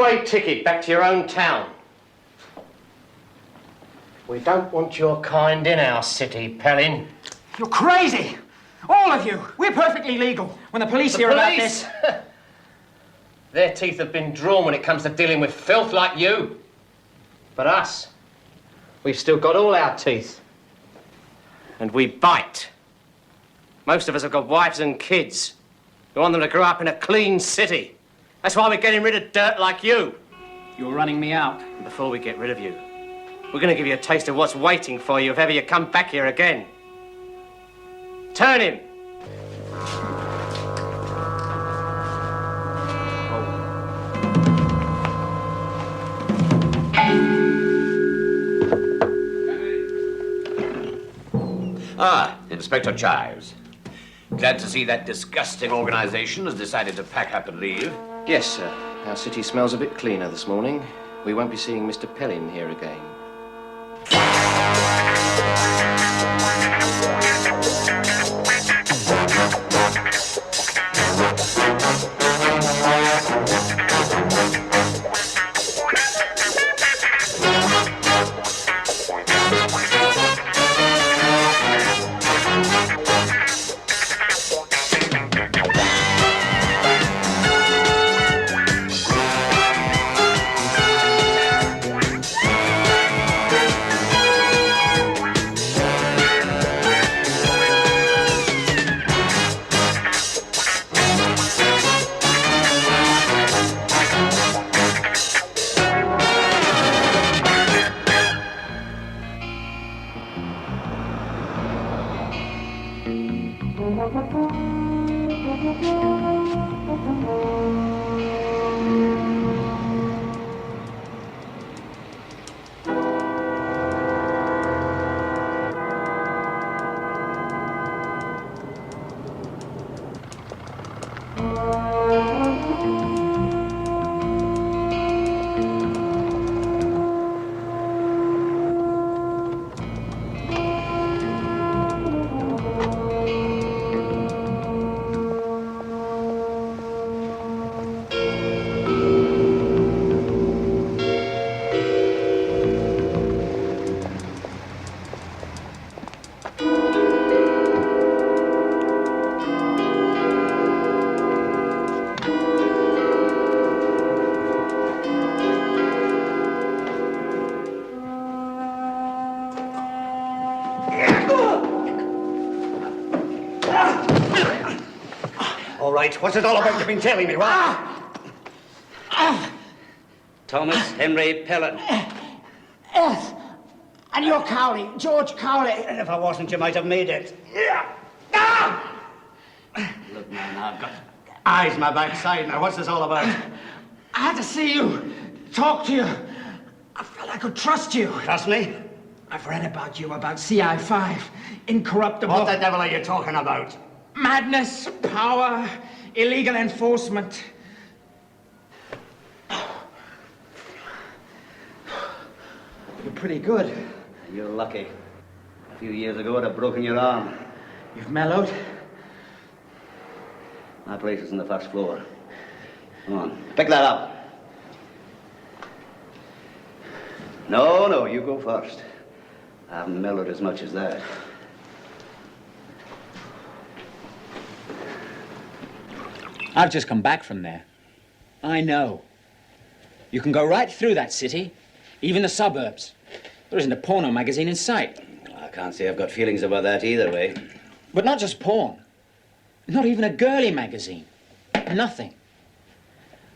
one-way ticket back to your own town. We don't want your kind in our city, Pellin. You're crazy! All of you! We're perfectly legal. When the police hear about this... Their teeth have been drawn when it comes to dealing with filth like you. But us, we've still got all our teeth. And we bite. Most of us have got wives and kids. We want them to grow up in a clean city. That's why we're getting rid of dirt like you. You're running me out. And before we get rid of you, we're going to give you a taste of what's waiting for you if ever you come back here again. Turn him! Ah, Inspector Chives. Glad to see that disgusting organization has decided to pack up and leave. Yes, sir. Our city smells a bit cleaner this morning. We won't be seeing Mr. Pellin here again. All right, what's it all about you've been telling me, what? Thomas Henry Pellin. Yes. And you're Cowley, George Cowley. And if I wasn't, you might have made it. Look, man, I've got eyes in my backside now. What's this all about? I had to see you, talk to you. I felt I could trust you. Trust me? I've read about you, about CI5, incorruptible. What the devil are you talking about? Madness, power, illegal enforcement. You're pretty good. You're lucky. A few years ago, I'd have broken your arm. You've mellowed. My place is on the first floor. Come on, pick that up. No, you go first. I haven't mellowed as much as that. I've just come back from there. I know. You can go right through that city, even the suburbs. There isn't a porno magazine in sight. I can't say I've got feelings about that either way. But not just porn. Not even a girly magazine. Nothing.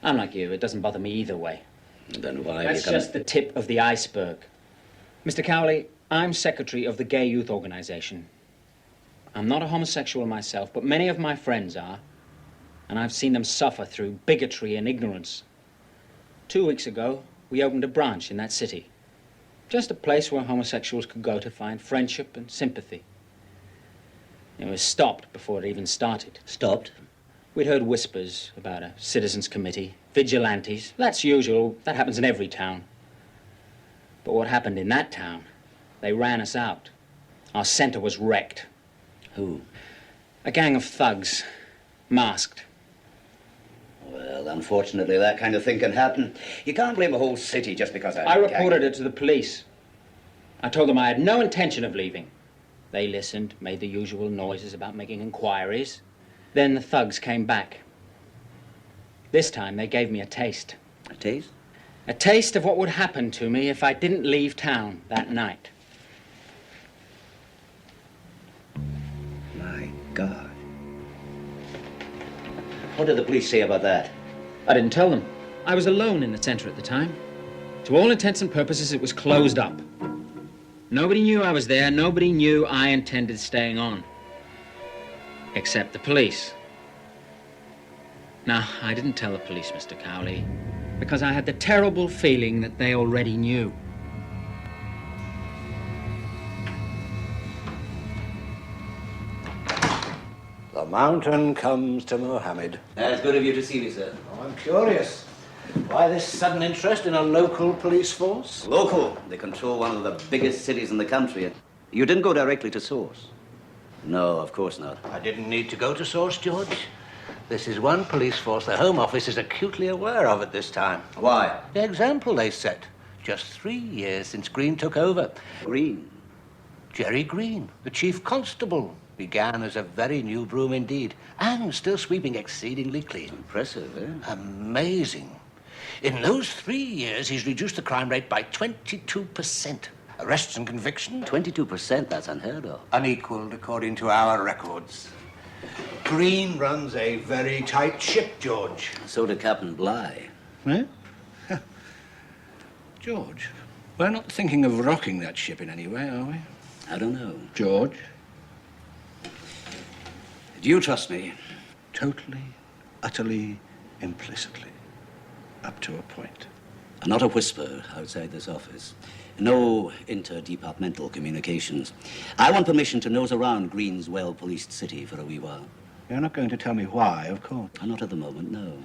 I'm like you, it doesn't bother me either way. Then why That's just the tip of the iceberg. Mr. Cowley, I'm secretary of the Gay Youth Organization. I'm not a homosexual myself, but many of my friends are. And I've seen them suffer through bigotry and ignorance. 2 weeks ago, we opened a branch in that city. Just a place where homosexuals could go to find friendship and sympathy. It was stopped before it even started. Stopped? We'd heard whispers about a citizens' committee, vigilantes. That's usual. That happens in every town. But what happened in that town, they ran us out. Our center was wrecked. Who? A gang of thugs, masked. Well, unfortunately, that kind of thing can happen. You can't blame a whole city just because I reported it to the police. I told them I had no intention of leaving. They listened, made the usual noises about making inquiries. Then the thugs came back. This time, they gave me a taste. A taste? A taste of what would happen to me if I didn't leave town that night. My God. What did the police say about that? I didn't tell them. I was alone in the center at the time. To all intents and purposes, it was closed up. Nobody knew I was there. Nobody knew I intended staying on. Except the police. Now, I didn't tell the police, Mr. Cowley, because I had the terrible feeling that they already knew. The mountain comes to Mohammed. It's good of you to see me, sir. Oh, I'm curious. Why this sudden interest in a local police force? Local. They control one of the biggest cities in the country. You didn't go directly to source? No, of course not. I didn't need to go to source, George. This is one police force the Home Office is acutely aware of at this time. Why? The example they set. Just 3 years since Green took over. Green. Jerry Green, the chief constable, began as a very new broom indeed, and still sweeping exceedingly clean. Impressive, eh? Amazing. In those 3 years, he's reduced the crime rate by 22%. Arrests and convictions 22%, that's unheard of. unequaled according to our records. Green runs a very tight ship, George. So did Captain Bligh. Eh? George, we're not thinking of rocking that ship in any way, are we? I don't know. George? Do you trust me? Totally, utterly, implicitly. Up to a point. Not a whisper outside this office. No interdepartmental communications. I want permission to nose around Green's well-policed city for a wee while. You're not going to tell me why, of course. Not at the moment, no.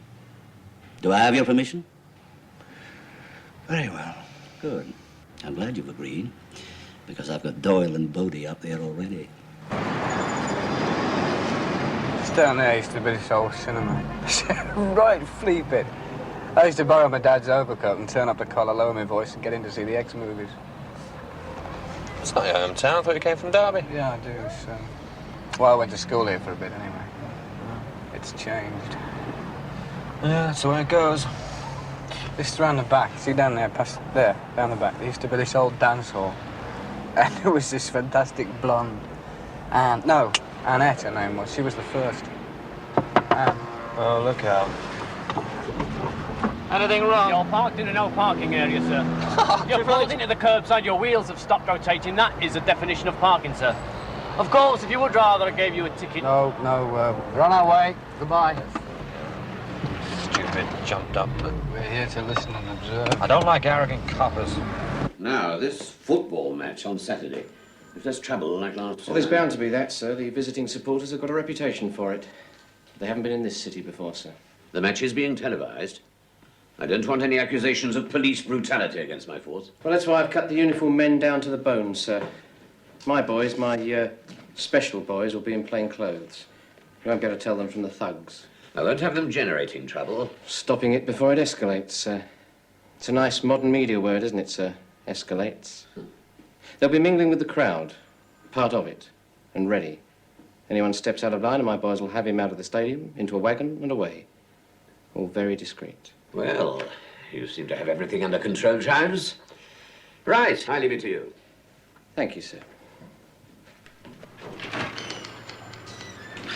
Do I have your permission? Very well. Good. I'm glad you've agreed, because I've got Doyle and Bodie up there already. It's down there used to be this old cinema. Right flea pit. I used to borrow my dad's overcoat and turn up the collar, lower my voice, and get in to see the X movies. It's not your hometown. I thought you came from Derby. Yeah, I do. Well, I went to school here for a bit anyway. It's changed. Yeah, that's the way it goes. This round the back, see down there, past there, down the back, there used to be this old dance hall. And there was this fantastic blonde. Annette, her name was. She was the first. Oh, look out. Anything wrong? You're parked in a no parking area, sir. You're pulled into the curbside, your wheels have stopped rotating. That is the definition of parking, sir. Of course, if you would rather, I gave you a ticket. No, we're on our way. Goodbye. Stupid, jumped up. We're here to listen and observe. I don't like arrogant coppers. Now, this football match on Saturday. If there's trouble like last time... Well, there's bound to be that, sir. The visiting supporters have got a reputation for it. They haven't been in this city before, sir. The match is being televised. I don't want any accusations of police brutality against my force. Well, that's why I've cut the uniform men down to the bone, sir. My boys, my special boys, will be in plain clothes. You won't be able to tell them from the thugs. I won't have them generating trouble. Stopping it before it escalates, sir. It's a nice modern media word, isn't it, sir? Escalates. They'll be mingling with the crowd, part of it, and ready. Anyone steps out of line and my boys will have him out of the stadium, into a wagon and away. All very discreet. Well, you seem to have everything under control, Chives. Right, I leave it to you. Thank you, sir.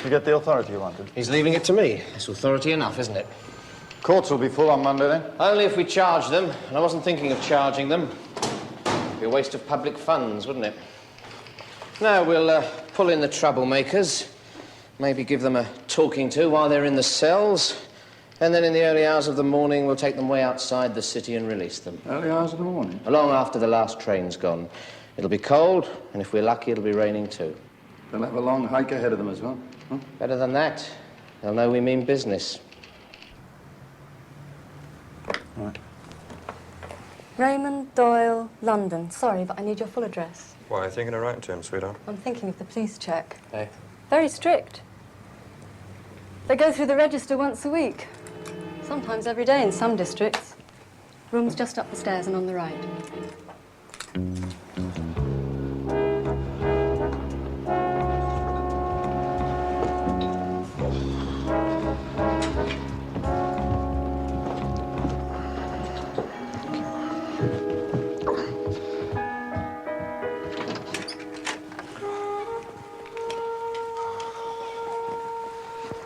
You get the authority you wanted? He's leaving it to me. It's authority enough, isn't it? Courts will be full on Monday, then? Only if we charge them, and I wasn't thinking of charging them. It'd be a waste of public funds, wouldn't it? No, we'll pull in the troublemakers, maybe give them a talking to while they're in the cells, and then in the early hours of the morning, we'll take them way outside the city and release them. Early hours of the morning? Long after the last train's gone. It'll be cold, and if we're lucky, it'll be raining too. They'll have a long hike ahead of them as well. Huh? Better than that. They'll know we mean business. Right. Raymond Doyle, London. Sorry, but I need your full address. Why, are you thinking of writing to him, sweetheart? I'm thinking of the police check. Hey. Very strict. They go through the register once a week. Sometimes every day in some districts. Room's just up the stairs and on the right.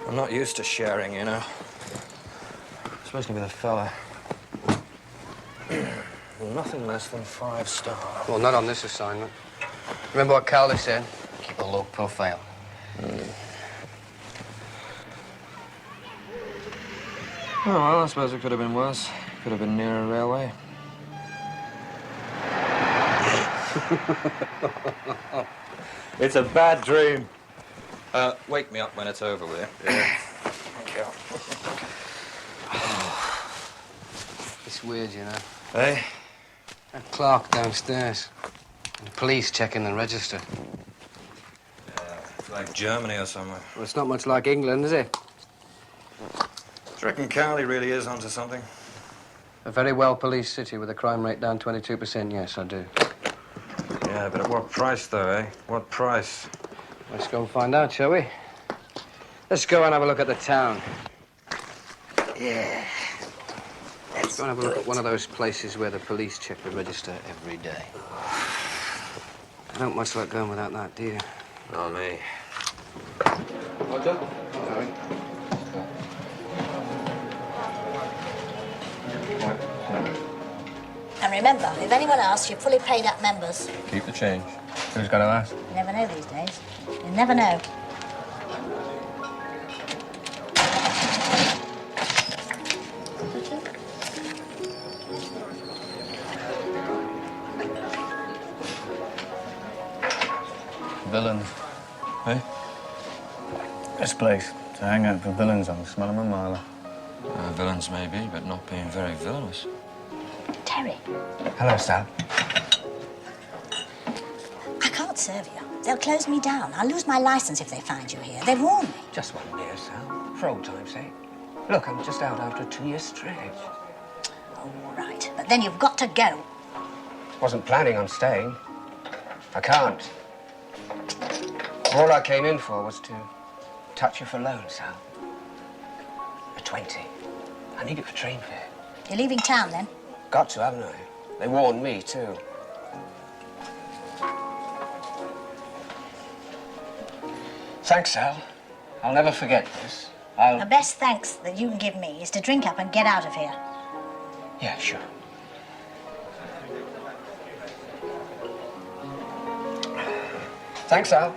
I'm not used to sharing, you know. Especially with a fella. Nothing less than 5 star. Well, not on this assignment. Remember what Cowley said? Keep a low profile. Oh, well, I suppose it could have been worse. Could have been near a railway. It's a bad dream. Wake me up when it's over, will you? Yeah. Thank you. It's weird, you know. Hey? That clerk downstairs. And the police checking the register. Yeah, it's like Germany or somewhere. Well, it's not much like England, is it? Do you reckon Cowley really is onto something? A very well-policed city with a crime rate down 22%, yes, I do. Yeah, but at what price, though, eh? What price? Let's go and find out, shall we? Let's go and have a look at the town. Yeah. Let's go and have a look at one of those places where the police check the register every day. I don't much like going without that, do you? Not me. Roger. Sorry. And remember, if anyone asks, you're fully paid up members. Keep the change. Who's going to ask? You never know these days. You never know. Villains. Hey? Best place to hang out for villains on. Smell 'em a mile. Villains, maybe, but not being very villainous. Terry, Hello, Sal. I can't serve you. They'll close me down. I'll lose my license if they find you here. They've warned me. Just one year, Sal. For old time's sake. Look, I'm just out after a 2-year stretch. All right, but then you've got to go. Wasn't planning on staying. I can't. All I came in for was to touch you for loan, Sal. A 20. I need it for train fare. You're leaving town, then? Got to, haven't I? They warned me, too. Thanks, Sal. I'll never forget this. The best thanks that you can give me is to drink up and get out of here. Yeah, sure. Thanks, Al.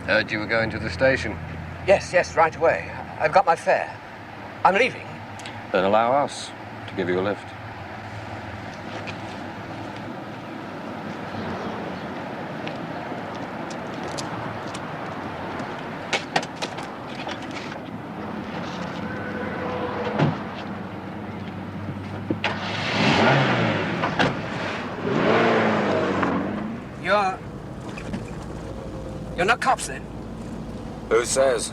Heard you were going to the station. Yes, right away. I've got my fare. I'm leaving. Then allow us to give you a lift. You're not cops, then? Who says?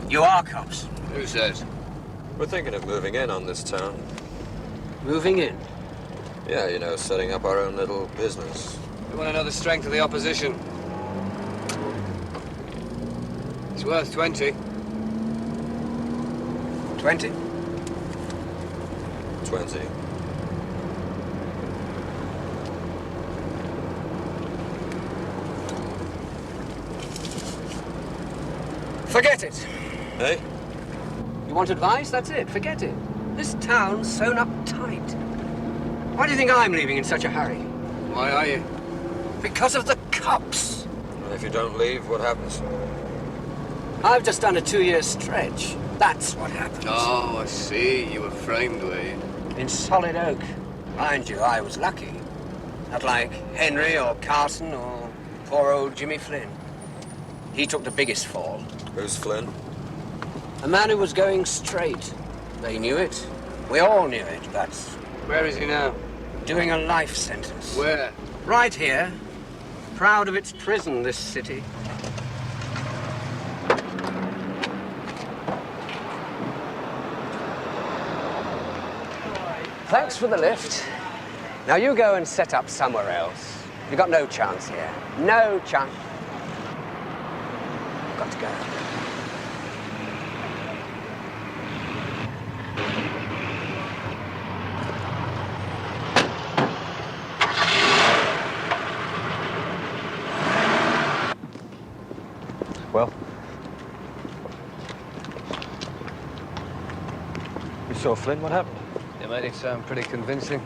You are cops. Who says? We're thinking of moving in on this town. Moving in? Yeah, you know, setting up our own little business. We want to know the strength of the opposition. It's worth 20. 20? 20. Forget it. Hey? You want advice? That's it. Forget it. This town's sewn up tight. Why do you think I'm leaving in such a hurry? Why are you? Because of the cops. And if you don't leave, what happens? I've just done a 2-year stretch. That's what happened. Oh, I see. You were framed, were you? In solid oak. Mind you, I was lucky. Not like Henry or Carson or poor old Jimmy Flynn. He took the biggest fall. Who's Flynn? A man who was going straight. They knew it. We all knew it, but... Where is he now? Doing a life sentence. Where? Right here. Proud of its prison, this city. Thanks for the lift. Now you go and set up somewhere else. You've got no chance here. No chance. Got to go. Well? You saw Flynn, what happened? You made it sound pretty convincing.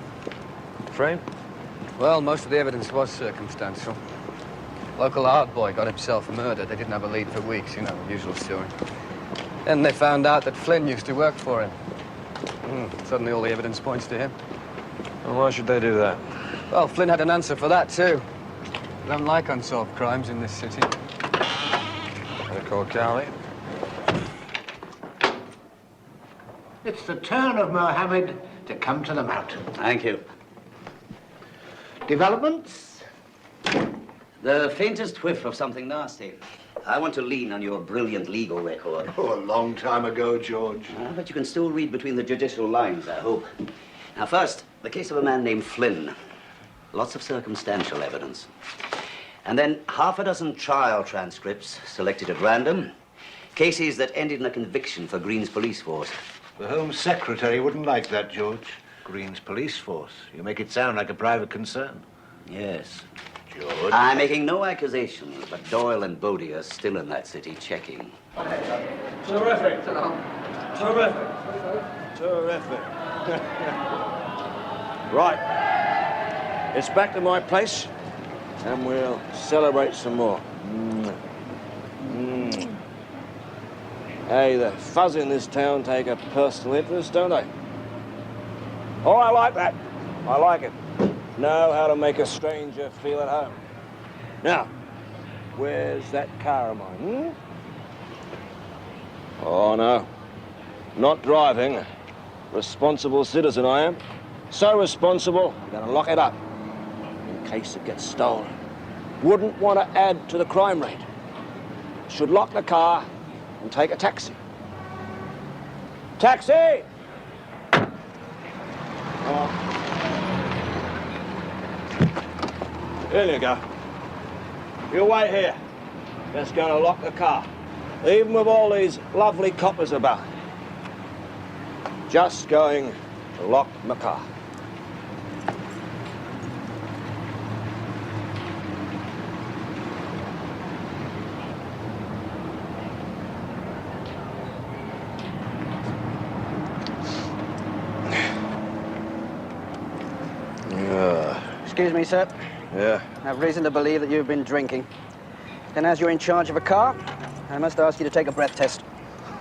Frame? Well, most of the evidence was circumstantial. Local art boy got himself murdered. They didn't have a lead for weeks, you know, the usual story. Then they found out that Flynn used to work for him. Suddenly all the evidence points to him. Well, why should they do that? Well, Flynn had an answer for that, too. We don't like unsolved crimes in this city. Better call Cowley. It's the turn of Mohammed to come to the mountain. Thank you. Developments? The faintest whiff of something nasty. I want to lean on your brilliant legal record. Oh, a long time ago, George. But you can still read between the judicial lines, I hope. Now, first, the case of a man named Flynn. Lots of circumstantial evidence. And then half a dozen trial transcripts selected at random. Cases that ended in a conviction for Green's police force. The Home Secretary wouldn't like that, George. Green's police force. You make it sound like a private concern. Yes. George. I'm making no accusations, but Doyle and Bodie are still in that city checking. Terrific. Terrific. Terrific. Right. It's back to my place, and we'll celebrate some more. Hey, the fuzz in this town take a personal interest, don't they? Oh, I like that. I like it. Know how to make a stranger feel at home. Now, where's that car of mine, Oh, no. Not driving. Responsible citizen I am. So responsible, I'm gonna lock it up in case it gets stolen. Wouldn't want to add to the crime rate. Should lock the car and take a taxi. Taxi! Here you go. You wait here. Just gonna lock the car. Even with all these lovely coppers about. Just going to lock my car. Excuse me, sir. Yeah? I have reason to believe that you've been drinking. And as you're in charge of a car, I must ask you to take a breath test.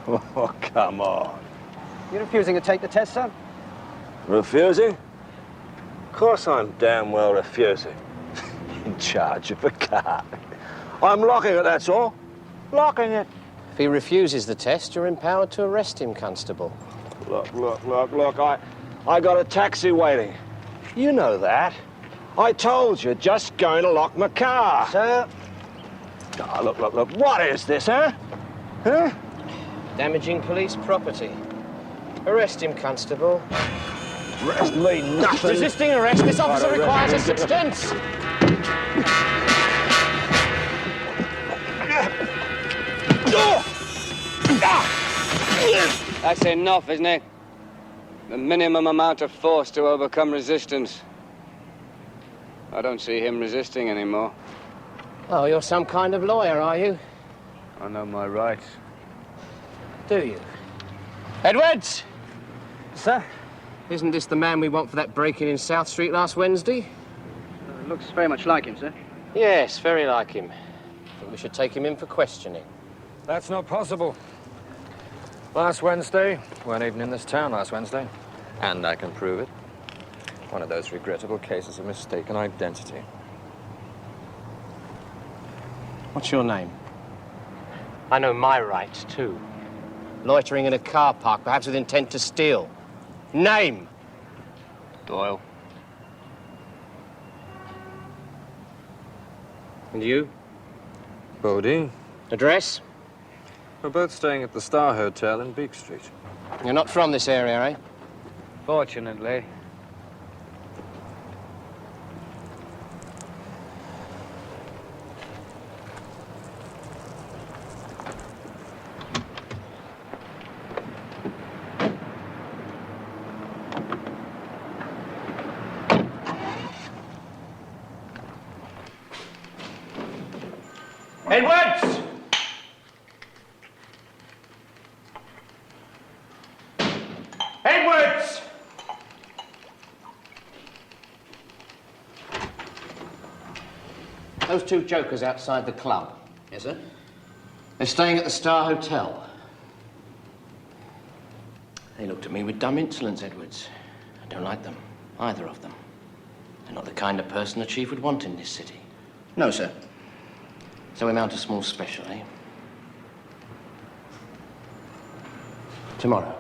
Oh, come on. You're refusing to take the test, sir? Refusing? Of course I'm damn well refusing. In charge of a car. I'm locking it, that's all. Locking it. If he refuses the test, you're empowered to arrest him, Constable. Look, I got a taxi waiting. You know that. I told you, just going to lock my car. Sir? Oh, look, what is this, huh? Huh? Damaging police property. Arrest him, Constable. Arrest me, nothing. Resisting arrest. This officer requires assistance. That's enough, isn't it? The minimum amount of force to overcome resistance. I don't see him resisting anymore. Oh, you're some kind of lawyer, are you? I know my rights. Do you? Edwards! Sir? Isn't this the man we want for that break-in in South Street last Wednesday? It looks very much like him, sir. Yes, very like him. I think we should take him in for questioning. That's not possible. Last Wednesday. Weren't even in this town last Wednesday. And I can prove it. One of those regrettable cases of mistaken identity. What's your name? I know my rights, too. Loitering in a car park, perhaps with intent to steal. Name? Doyle. And you? Bodie. Address? We're both staying at the Star Hotel in Beak Street. You're not from this area, eh? Fortunately. Edwards! Edwards! Those two jokers outside the club. Yes, sir? They're staying at the Star Hotel. They looked at me with dumb insolence, Edwards. I don't like them, either of them. They're not the kind of person a chief would want in this city. No, sir. So we mount a small special, eh? Tomorrow.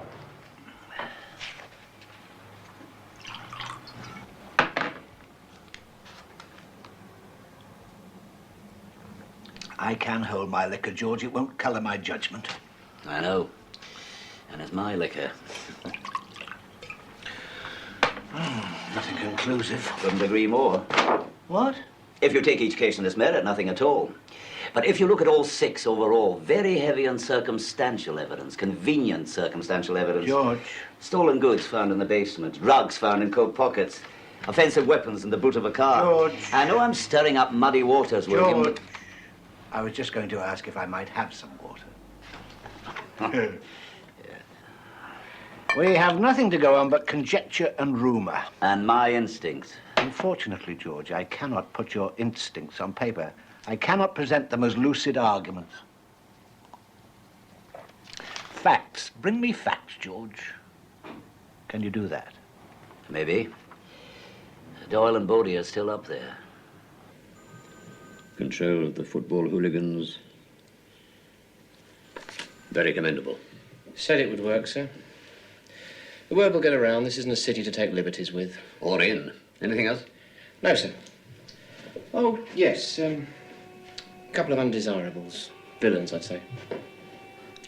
I can hold my liquor, George. It won't colour my judgment. I know. And it's my liquor. Nothing conclusive. Couldn't agree more. What? If you take each case on its merit, nothing at all. But if you look at all six overall, very heavy on circumstantial evidence, convenient circumstantial evidence. George. Stolen goods found in the basement, drugs found in coat pockets, offensive weapons in the boot of a car. George. I know I'm stirring up muddy waters, William. George. I was just going to ask if I might have some water. We have nothing to go on but conjecture and rumour. And my instincts. Unfortunately, George, I cannot put your instincts on paper. I cannot present them as lucid arguments. Facts. Bring me facts, George. Can you do that? Maybe. Doyle and Bodie are still up there. Control of the football hooligans. Very commendable. Said it would work, sir. The word will get around. This isn't a city to take liberties with. Or in. Anything else? No, sir. Oh, yes. A couple of undesirables. Villains, I'd say.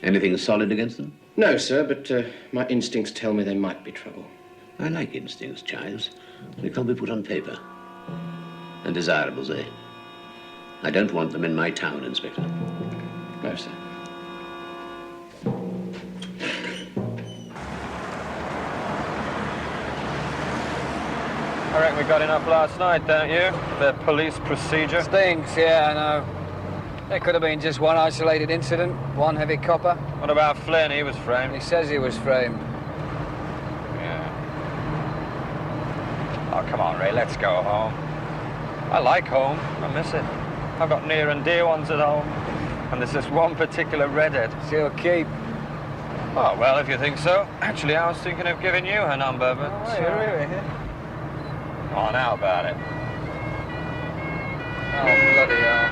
Anything solid against them? No, sir, but my instincts tell me they might be trouble. I like instincts, Chives. They can't be put on paper. Undesirables, eh? I don't want them in my town, Inspector. No, sir. I reckon we got enough last night, don't you? The police procedure. Stinks, yeah, I know. There could have been just one isolated incident, one heavy copper. What about Flynn? He was framed. He says he was framed. Yeah. Oh, come on, Ray, let's go home. I like home. I miss it. I've got near and dear ones at home. And there's this one particular redhead. She'll keep. Oh, well, if you think so. Actually, I was thinking of giving you her number, but... Oh, really? Oh, now about it. Oh, bloody hell.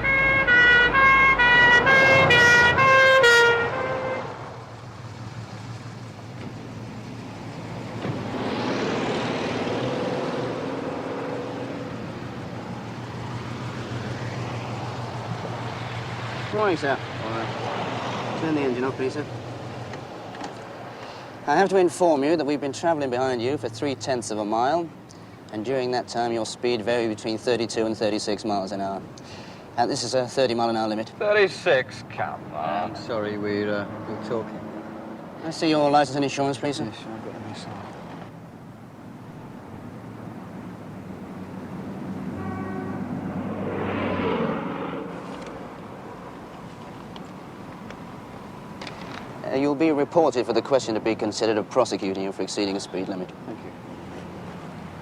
Morning, sir. Turn the engine off, please, sir. I have to inform you that we've been travelling behind you for 3/10 of a mile, and during that time your speed varied between 32 and 36 miles an hour. This is a 30-mile-an-hour limit. 36? Come on. Sorry, we're talking. I see your license and insurance, please, sir. Yes, I've got them inside. You'll be reported for the question to be considered of prosecuting you for exceeding a speed limit. Thank you.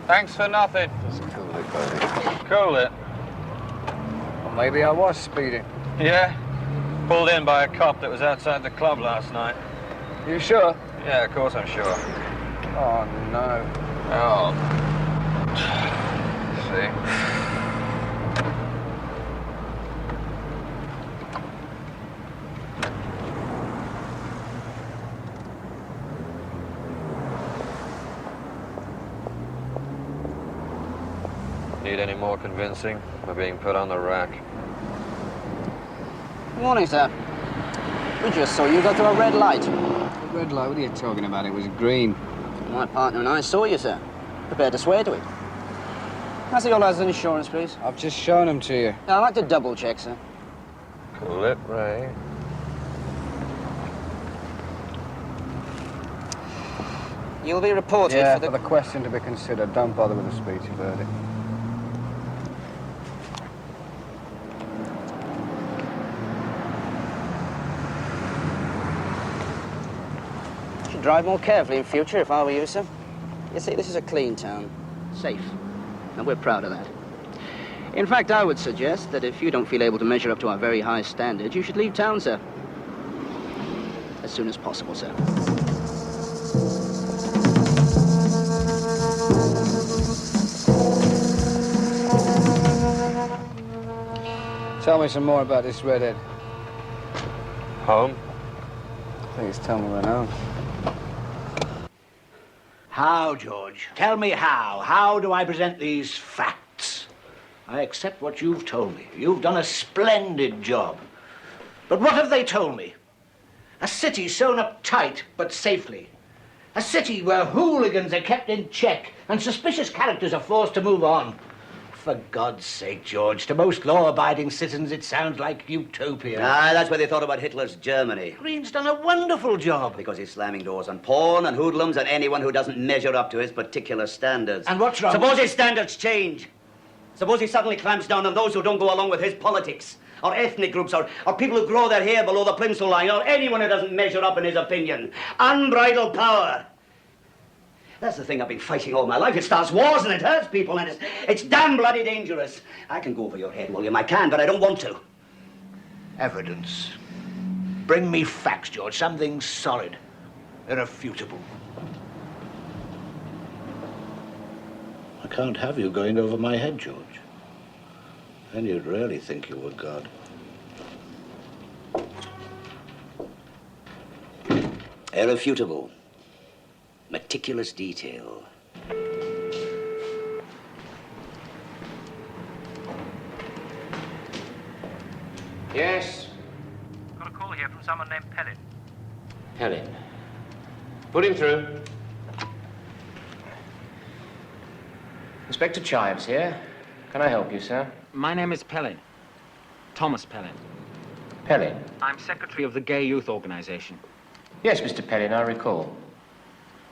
Thanks for nothing. Just cool it, buddy. Cool it. Well, maybe I was speeding. Yeah? Pulled in by a cop that was outside the club last night. You sure? Yeah, of course I'm sure. Oh, no. Oh. See? Need any more convincing? We're being put on the rack. Good morning, sir. We just saw you go through a red light. A red light? What are you talking about? It was green. My partner and I saw you, sir. Prepared to swear to it. Can I see your license and insurance, please? I've just shown them to you. I'd like to double check, sir. Clip Ray. You'll be reported Yeah, for the question to be considered. Don't bother with the speech, you've heard it. Should drive more carefully in future if I were you, sir. You see, this is a clean town. Safe. And we're proud of that. In fact, I would suggest that if you don't feel able to measure up to our very high standards, you should leave town, sir. As soon as possible, sir. Tell me some more about this redhead. Home? I think it's tell me we're home. How, George? Tell me how. How do I present these facts? I accept what you've told me. You've done a splendid job. But what have they told me? A city sewn up tight, but safely. A city where hooligans are kept in check and suspicious characters are forced to move on. For God's sake, George, to most law-abiding citizens, it sounds like utopia. Ah, that's what they thought about Hitler's Germany. Green's done a wonderful job. Because he's slamming doors on porn and hoodlums and anyone who doesn't measure up to his particular standards. And what's wrong? Suppose his standards change. Suppose he suddenly clamps down on those who don't go along with his politics, or ethnic groups, or people who grow their hair below the plimsoll line, or anyone who doesn't measure up in his opinion. Unbridled power. That's the thing I've been fighting all my life. It starts wars and it hurts people and it's damn bloody dangerous. I can go over your head, William, I can, but I don't want to. Evidence. Bring me facts, George. Something solid, irrefutable. I can't have you going over my head, George. Then you'd really think you were God. Irrefutable. Meticulous detail. Yes? Got a call here from someone named Pellin. Helen. Put him through. Inspector Chives here. Can I help you, sir? My name is Pellin. Thomas Pellin. Pellin? I'm secretary of the Gay Youth Organization. Yes, Mr. Pellin, I recall.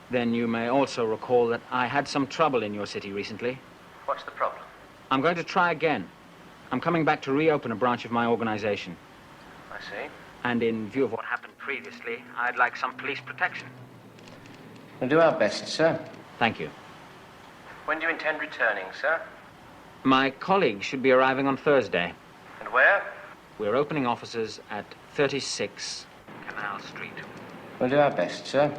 Then you may also recall that I had some trouble in your city recently. What's the problem? I'm going to try again. I'm coming back to reopen a branch of my organization. I see. And in view of what happened previously, I'd like some police protection. We'll do our best, sir. Thank you. When do you intend returning, sir? My colleague should be arriving on Thursday. And where? We're opening offices at 36 Canal Street. We'll do our best, sir.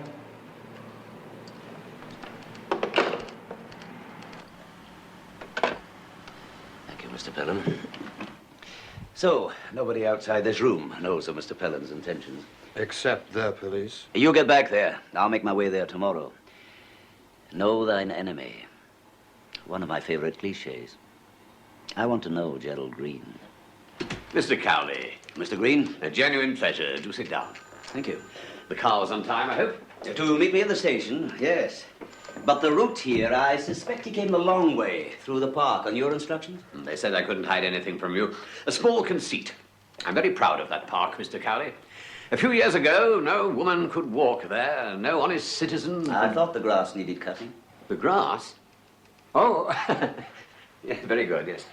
Thank you, Mr. Pellin. So, nobody outside this room knows of Mr. Pellin's intentions. Except the police. You get back there. I'll make my way there tomorrow. Know thine enemy. One of my favorite cliches. I want to know Gerald Green. Mr. Cowley. Mr. Green? A genuine pleasure. Do sit down. Thank you. The car was on time, I hope? To meet me at the station, yes. But the route here, I suspect he came the long way, through the park, on your instructions? They said I couldn't hide anything from you. A small conceit. I'm very proud of that park, Mr. Cowley. A few years ago, no woman could walk there, no honest citizen... I thought the grass needed cutting. The grass? Oh, yeah, very good, yes.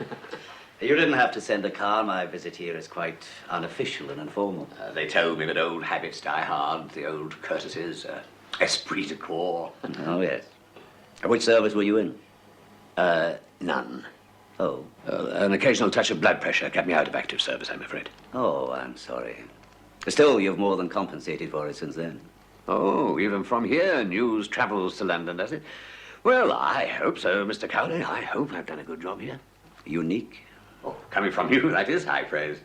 You didn't have to send a car. My visit here is quite unofficial and informal. They told me that old habits die hard, the old courtesies, esprit de corps. Oh, yes. Which service were you in? None. Oh? An occasional touch of blood pressure kept me out of active service, I'm afraid. Oh, I'm sorry. Still, you've more than compensated for it since then. Oh, even from here, news travels to London, does it? Well, I hope so, Mr. Cowley. I hope I've done a good job here. Unique. Oh, coming from you, that is high praise.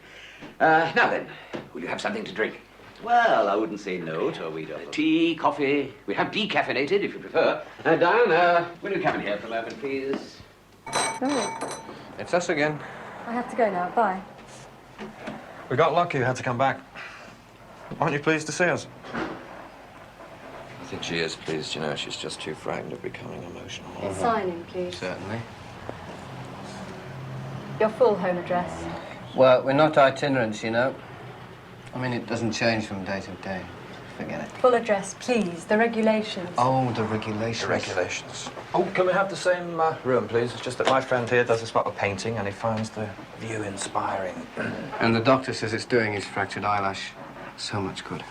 Now then, will you have something to drink? Well, I wouldn't say no to a wee drop of Tea, coffee. We have decaffeinated, if you prefer. Diane, will you come in here for a moment, please? Sorry. It's us again. I have to go now. Bye. We got lucky, we had to come back. Aren't you pleased to see us? I think she is pleased, you know. She's just too frightened of becoming emotional. Sign in, please. Certainly. Your full home address. Well, we're not itinerants, you know. I mean, it doesn't change from day to day. Forget it. Full address, please. The regulations. Oh, the regulations. The regulations. Oh, can we have the same room, please? It's just that my friend here does a spot of painting and he finds the view inspiring. And the doctor says it's doing his fractured eyelash so much good.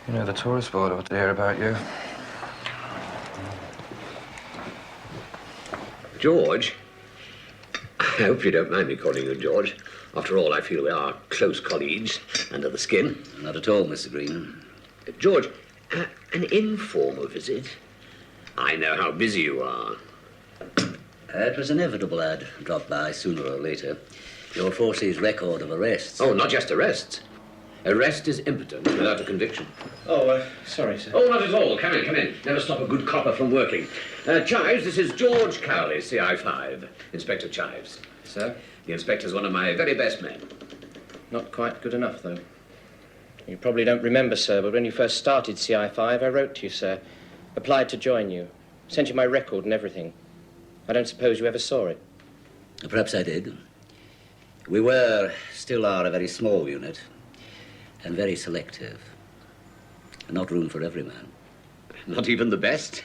You know, the tourist board ought to hear about you. George, I hope you don't mind me calling you George. After all, I feel we are close colleagues, under the skin. Not at all, Mr. Green. George, an informal visit? I know how busy you are. It was inevitable I'd drop by sooner or later. Your force's record of arrests. Oh, not just arrests. Arrest is impotent without a conviction. Oh, sorry, sir. Oh, not at all. Come in, come in. Never stop a good copper from working. Chives, this is George Cowley, CI5. Inspector Chives. Sir? The inspector's one of my very best men. Not quite good enough, though. You probably don't remember, sir, but when you first started CI5, I wrote to you, sir. Applied to join you. Sent you my record and everything. I don't suppose you ever saw it. Perhaps I did. We were, still are, a very small unit. And very selective. Not room for every man. Not even the best?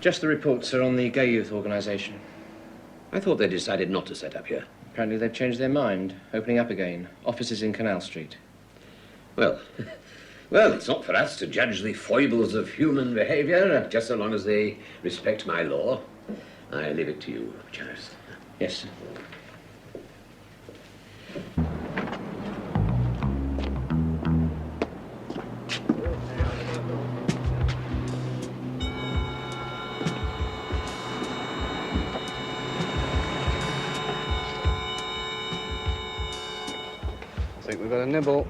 Just the report, sir, on the Gay Youth Organisation. I thought they decided not to set up here. Apparently they've changed their mind, opening up again. Offices in Canal Street. Well, it's not for us to judge the foibles of human behaviour, just so long as they respect my law. I leave it to you, Chives. Yes, sir. I think we've got a nibble.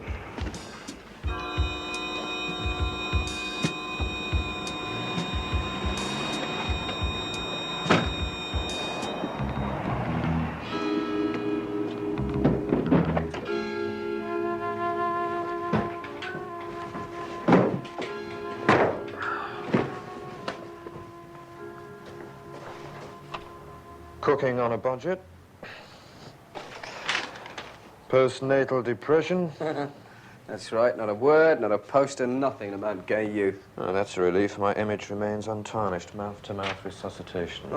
Cooking on a budget. Postnatal depression. That's right, not a word, not a poster, nothing about gay youth. Oh, that's a relief. My image remains untarnished. Mouth-to-mouth resuscitation.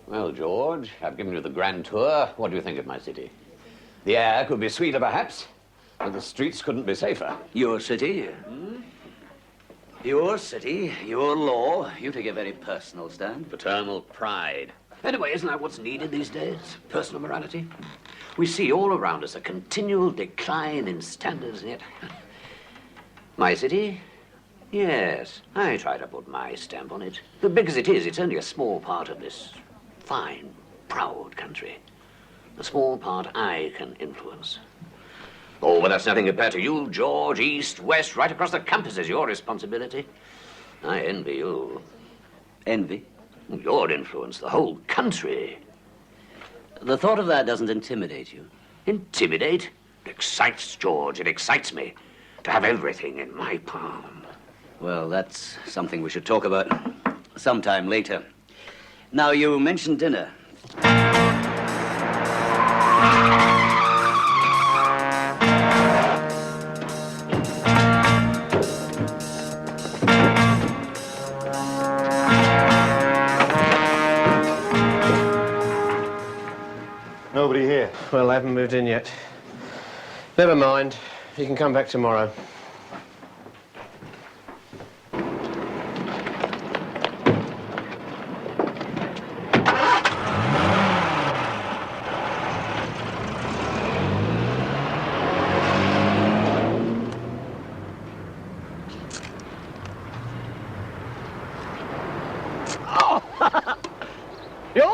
Well, George, I've given you the grand tour. What do you think of my city? The air could be sweeter, perhaps, but the streets couldn't be safer. Your city? Your city, your law. You take a very personal stand. Paternal pride. Anyway, isn't that what's needed these days? Personal morality? We see all around us a continual decline in standards, and yet... My city? Yes, I try to put my stamp on it. But big as it is, it's only a small part of this fine, proud country. A small part I can influence. Oh, but that's nothing compared to you, George. East, west, right across the campus is your responsibility. I envy you. Envy? Your influence, the whole country. The thought of that doesn't intimidate you. Intimidate? It excites, George. It excites me to have everything in my palm. Well, that's something we should talk about sometime later. Now, you mentioned dinner. Nobody here. Well, they haven't moved in yet. Never mind. You can come back tomorrow.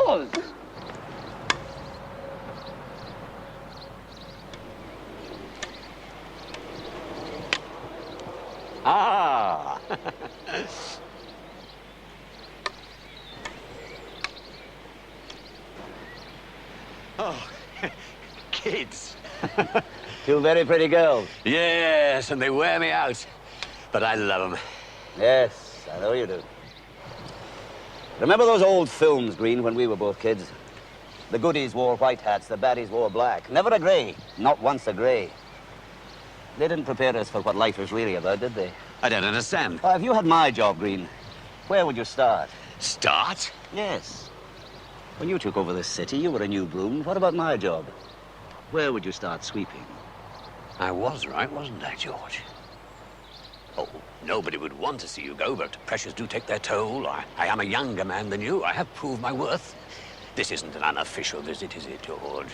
was. Ah! Oh, kids. Two very pretty girls. Yes, and they wear me out. But I love them. Yes, I know you do. Remember those old films, Green, when we were both kids? The goodies wore white hats, the baddies wore black. Never a grey. Not once a grey. They didn't prepare us for what life was really about, did they? I don't understand. If you had my job, Green, where would you start? Start? Yes. When you took over this city, you were a new broom. What about my job? Where would you start sweeping? I was right, wasn't I, George? Oh, nobody would want to see you go, but pressures do take their toll. I am a younger man than you. I have proved my worth. This isn't an unofficial visit, is it, George?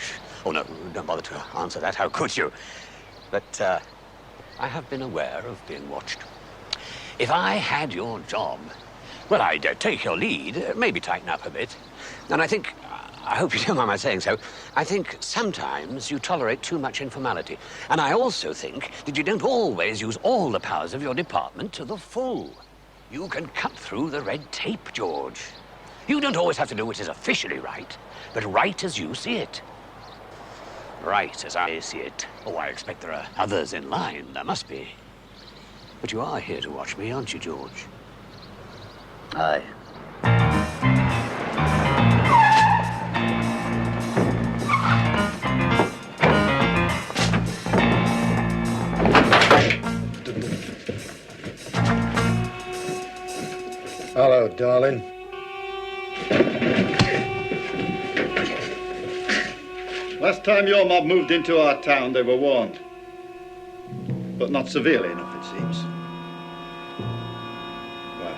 Oh, no, don't bother to answer that. How could you? But I have been aware of being watched. If I had your job, well, I'd take your lead, maybe tighten up a bit. And I think, I hope you don't mind my saying so, I think sometimes you tolerate too much informality. And I also think that you don't always use all the powers of your department to the full. You can cut through the red tape, George. You don't always have to do what is officially right, but right as you see it. Right as I see it. Oh, I expect there are others in line. There must be. But you are here to watch me, aren't you, George? Aye. Hello, darling. Last time your mob moved into our town, they were warned. But not severely enough, it seems. Well.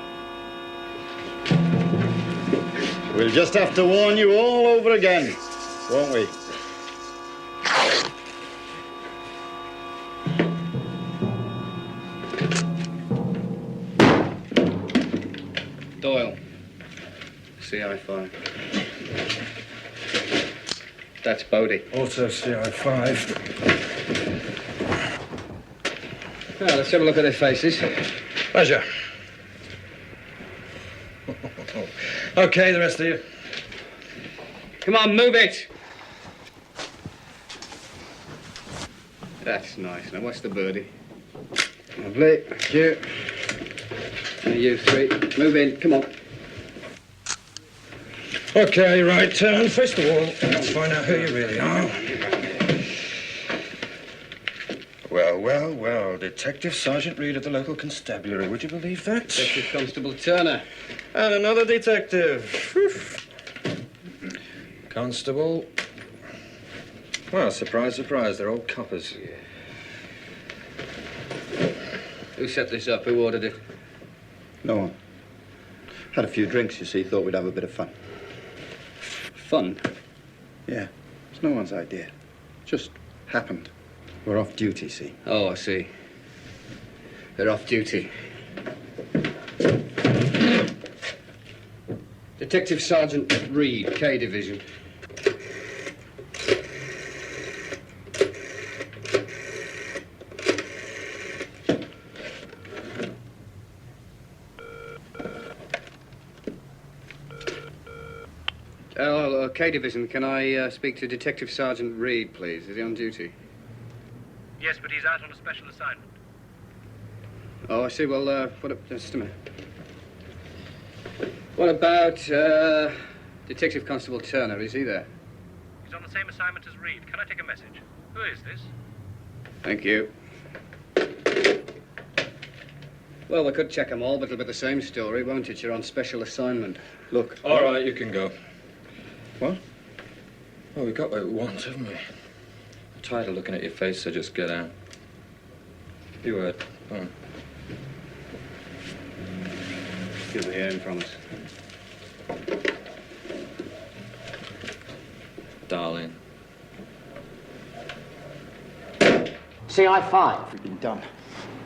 We'll just have to warn you all over again, won't we? Doyle. CI5. That's Bodie. Also CI5. Well, let's have a look at their faces. Pleasure. Okay, the rest of you. Come on, move it. That's nice. Now, what's the birdie? Lovely. Thank you. Now, you three. Move in. Come on. Okay, right turn. Face the wall. Let's find out who you really are. Well. Detective Sergeant Reed of the local constabulary. Would you believe that? Detective Constable Turner. And another detective. Constable. Well, surprise, surprise. They're all coppers. Who set this up? Who ordered it? No one. Had a few drinks, you see. Thought we'd have a bit of fun. Fun? Yeah. It's no one's idea. Just happened. We're off duty, see. Oh, I see. They're off duty. Detective Sergeant Reed, K Division. K Division, can I speak to Detective Sergeant Reed, please? Is he on duty? Yes, but he's out on a special assignment. Oh, I see. Well, just a minute. What about, Detective Constable Turner? Is he there? He's on the same assignment as Reed. Can I take a message? Who is this? Thank you. Well, we could check them all, but it'll be the same story, won't it? You're on special assignment. Look. All right, you can go. What? Well, we've got what we want, haven't we? I'm tired of looking at your face, so just get out. You heard. Go on. You'll be hearing from us. Darling. CI5. We've been done.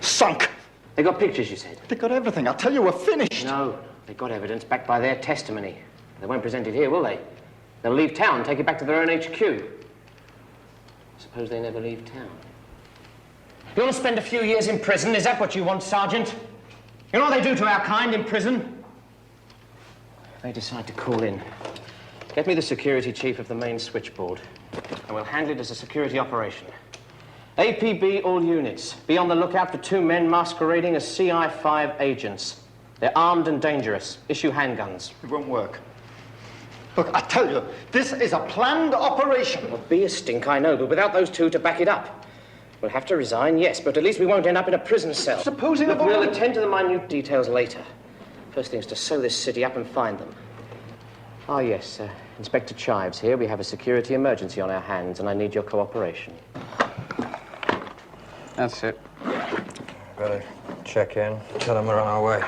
Sunk. They got pictures, you said? They got everything. I tell you, we're finished. No, they got evidence backed by their testimony. They won't present it here, will they? They'll leave town and take it back to their own HQ. Suppose they never leave town. You want to spend a few years in prison? Is that what you want, Sergeant? You know what they do to our kind in prison? They decide to call in. Get me the security chief of the main switchboard, and we'll handle it as a security operation. APB, all units. Be on the lookout for 2 men masquerading as CI5 agents. They're armed and dangerous. Issue handguns. It won't work. Look, I tell you, this is a planned operation. Well, be a stink, I know, but without those 2 to back it up. We'll have to resign, yes, but at least we won't end up in a prison cell. Supposing Look, we'll attend to the minute details later. First thing is to sew this city up and find them. Ah, yes, Inspector Chives here. We have a security emergency on our hands, and I need your cooperation. That's it. Better check in. Tell them we're on our way.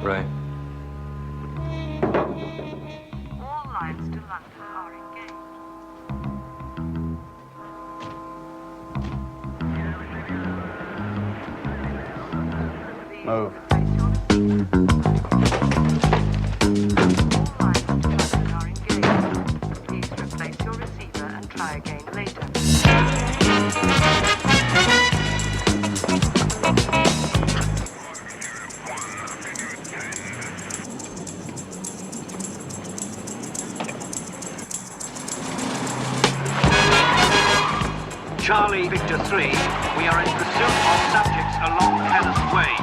Ray. All lines to London are engaged. Move. Please replace your receiver and try again later. Charlie Victor 3, we are in pursuit of subjects along Hannah's Way.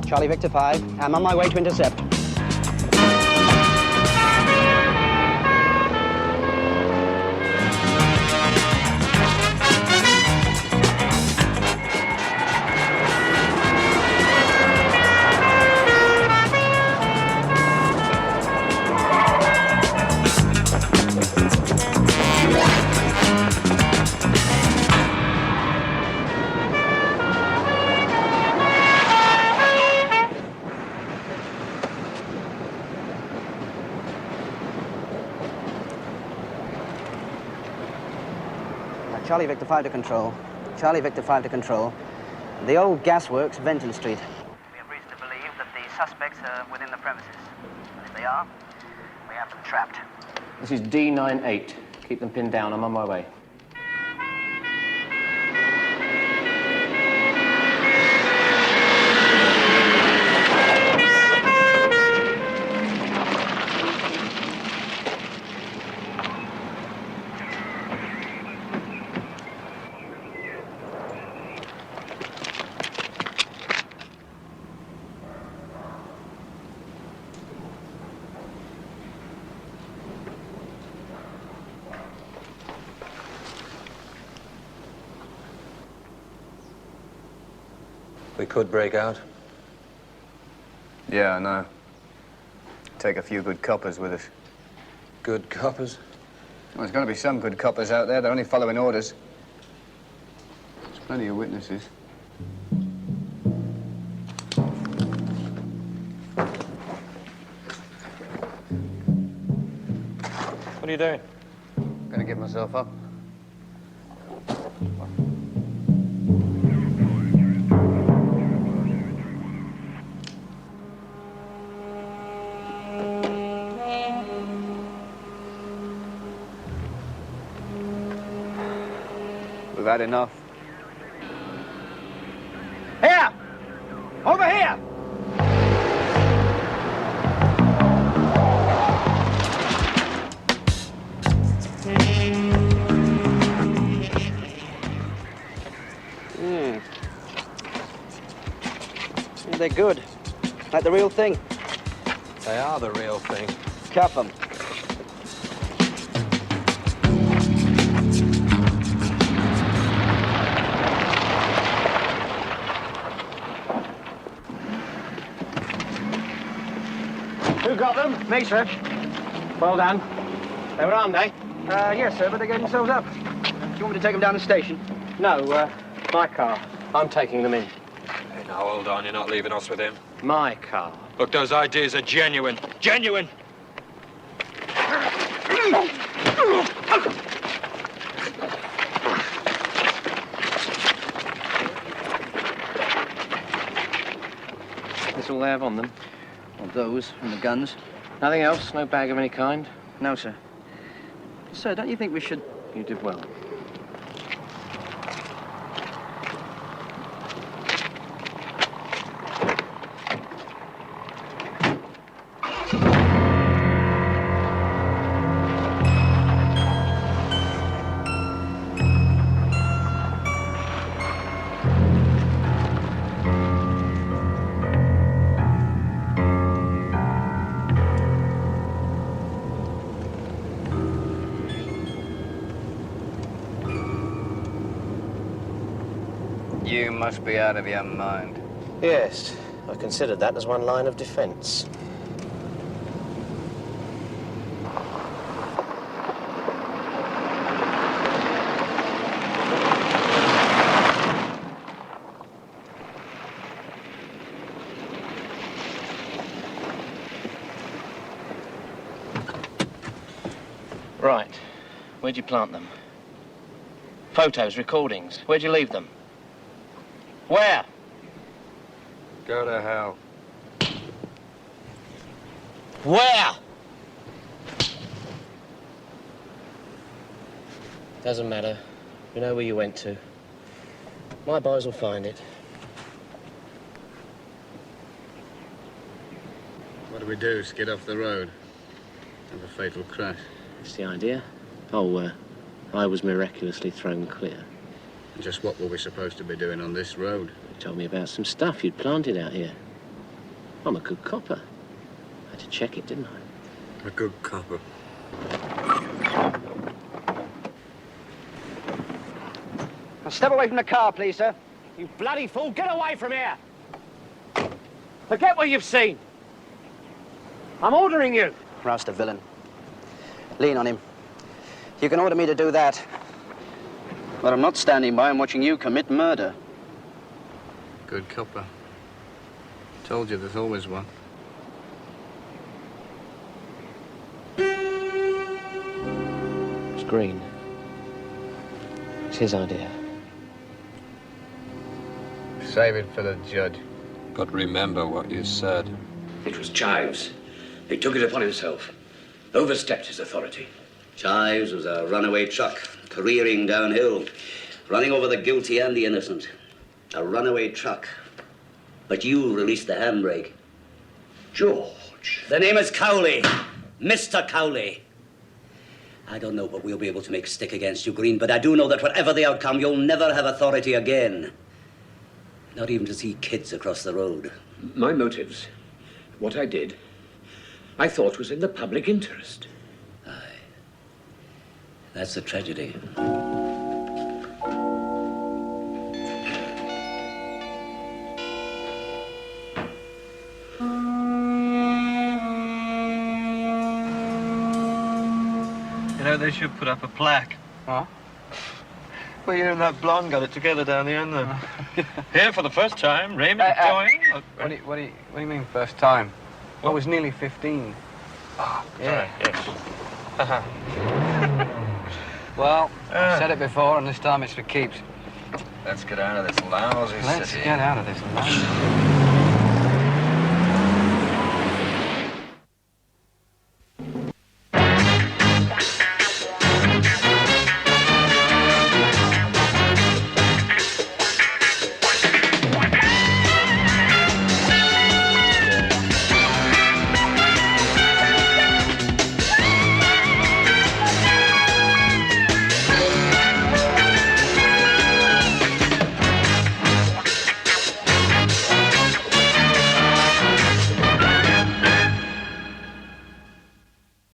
Charlie Victor 5, I'm on my way to intercept. Charlie Victor 5 to control. Charlie Victor 5 to control. The old gasworks, Venton Street. We have reason to believe that the suspects are within the premises. And if they are, we have them trapped. This is D98. Keep them pinned down. I'm on my way. We could break out. Yeah, I know. Take a few good coppers with us. Good coppers? Well, there's going to be some good coppers out there. They're only following orders. There's plenty of witnesses. What are you doing? Going to get myself up. We've had enough. Here! Over here! They're good. Like the real thing. They are the real thing. Cuff them. Who got them? Me, sir. Well done. They were armed, eh? Yes, sir, but they gave themselves up. Do you want me to take them down the station? No, my car. I'm taking them in. Hey, now hold on. You're not leaving us with him. My car. Look, those ideas are genuine. Genuine! That's all they have on them? Well, those and the guns. Nothing else? No bag of any kind? No, sir. Sir, don't you think we should... You did well. You must be out of your mind. Yes, I considered that as one line of defence. Right. Where'd you plant them? Photos, recordings. Where'd you leave them? Where? Go to hell. Where? Doesn't matter. We know where you went to. My boys will find it. What do we do? Skid off the road? Have a fatal crash? That's the idea. Oh, I was miraculously thrown clear. Just what were we supposed to be doing on this road? You told me about some stuff you'd planted out here. I'm a good copper. I had to check it, didn't I? A good copper. Now step away from the car, please, sir. You bloody fool, get away from here! Forget what you've seen. I'm ordering you. Rouse the villain. Lean on him. You can order me to do that. But I'm not standing by and watching you commit murder. Good copper. Told you there's always one. It's Green. It's his idea. Save it for the judge. But remember what you said. It was Chives. He took it upon himself. Overstepped his authority. Chives was a runaway truck, careering downhill, running over the guilty and the innocent. A runaway truck. But you released the handbrake. George. The name is Cowley. Mr. Cowley. I don't know what we'll be able to make stick against you, Green, but I do know that whatever the outcome, you'll never have authority again. Not even to see kids across the road. My motives, what I did, I thought was in the public interest. Aye. That's the tragedy. You know, they should put up a plaque. What? Well, you and that blonde got it together down the end there. Here for the first time, Raymond joining. What do you mean first time? I was nearly 15. Oh, yeah. Yes. Well, I've said it before, and this time it's for keeps. Let's get out of this lousy city. Let's get out of this lousy